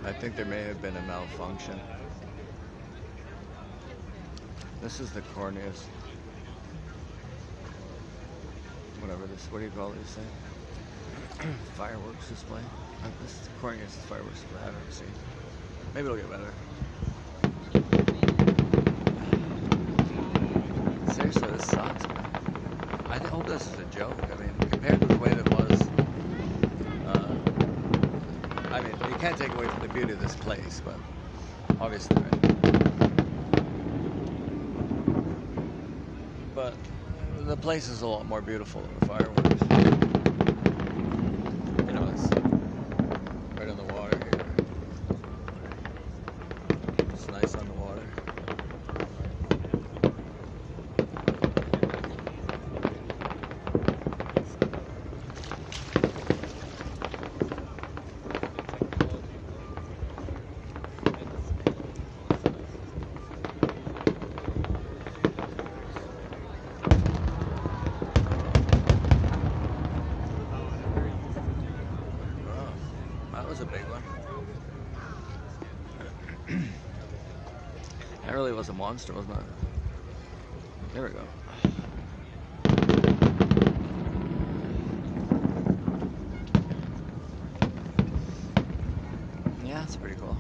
I think there may have been a malfunction. This is the corniest, whatever this, what do you call these things? Fireworks display? This is the corniest fireworks display I've ever seen. Maybe it'll get better. Seriously, this sucks, man. I hope this is a joke. I mean, compared to the way that was, I mean, you can't take away from the beauty of this place, but obviously, right? But the place is a lot more beautiful than the fireworks. You know, it's right on the water here. It's nice on the water. That was a big one. That really was a monster, wasn't it? There we go. Yeah, it's pretty cool.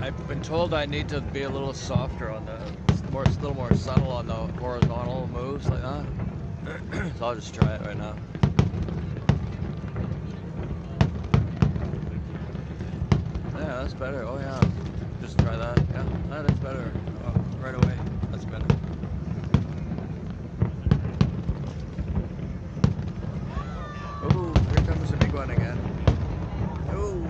I've been told I need to be a little softer on the, a little more subtle on the horizontal moves like that. So I'll just try it right now. Yeah, that's better. Oh yeah, just try that. Yeah, that's better. Oh, right away, that's better. Ooh, here comes the big one again. Ooh.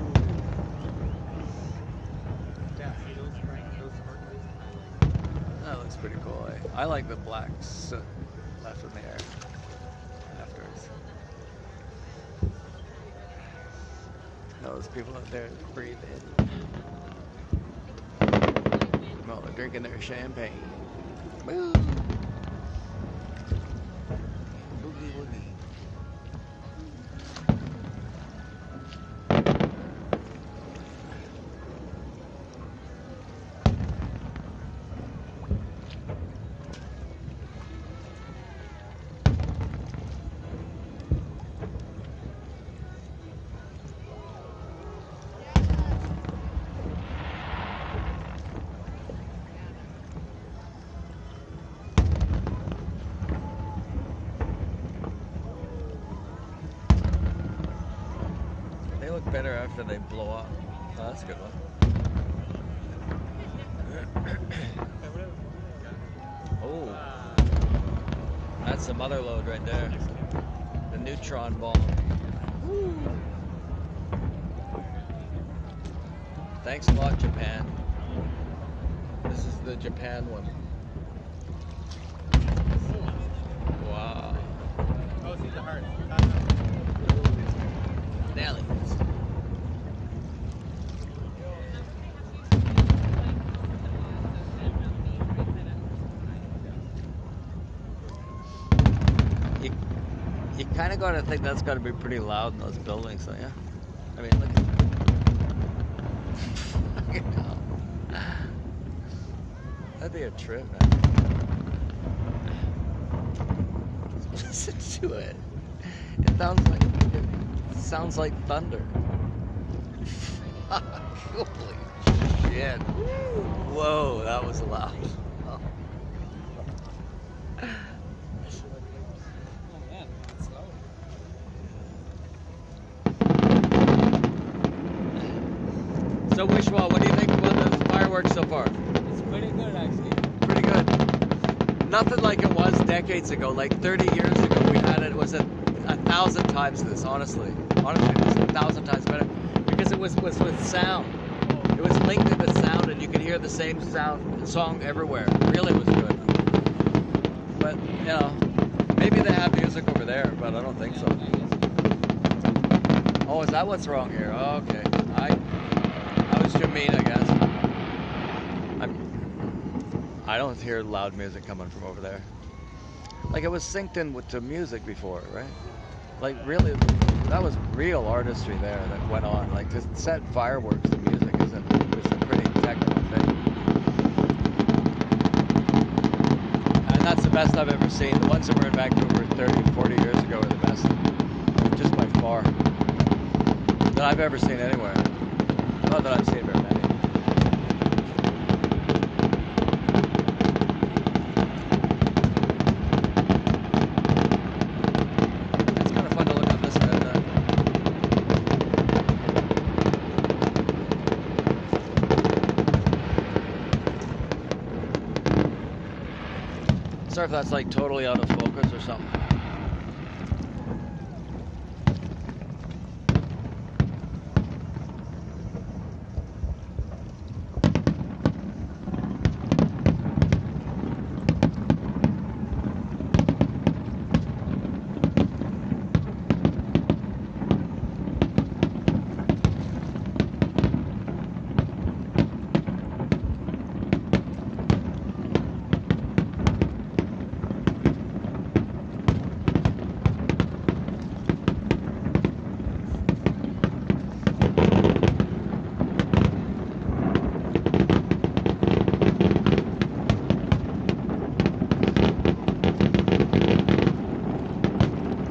That looks pretty cool. I like the black soot left in the air afterwards. Those people out there breathe in. Well, they're drinking their champagne. Woo! Boogie woogie. They look better after they blow up. Oh, that's a good one. Oh, that's the mother lode right there. The neutron bomb. Woo. Thanks a lot, Japan. This is the Japan one. Wow. Oh, see the heart. Nelly. You kind of got to think that's got to be pretty loud in those buildings, so yeah. I mean, look. You know. That'd be a trip, man. Listen to it. It sounds like thunder. Holy shit. Whoa, that was loud. Oh man, it's loud. So Wishwa, what do you think about the fireworks so far? It's pretty good actually. Pretty good. Nothing like it was decades ago. Like 30 years ago, we had it. Was a 1,000 times this. Honestly, it was 1,000 times better because it was with sound. It was linked to the sound, and you could hear the same song everywhere. It really was good. But you know, maybe they have music over there, but I don't think so. Oh, is that what's wrong here? Oh, okay. I was too mean, I guess. I don't hear loud music coming from over there. Like it was synced in to music before, right? Like really, that was real artistry there that went on. Like to set fireworks to music was a pretty technical thing. And that's the best I've ever seen. The ones that were in Vancouver 30, 40 years ago were the best, just by far, that I've ever seen anywhere. Not that I've seen very many. It's kind of fun to look at this bit. Sorry if that's like totally out of focus or something.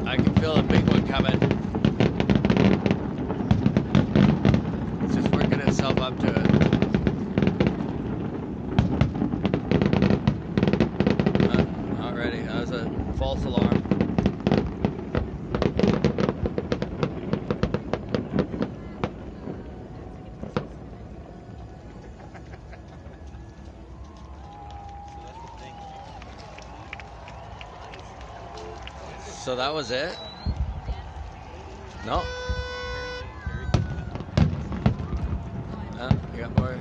I can feel a big one coming. It's just working itself up to it. Not ready. That was a false alarm. So that was it? No? You got more?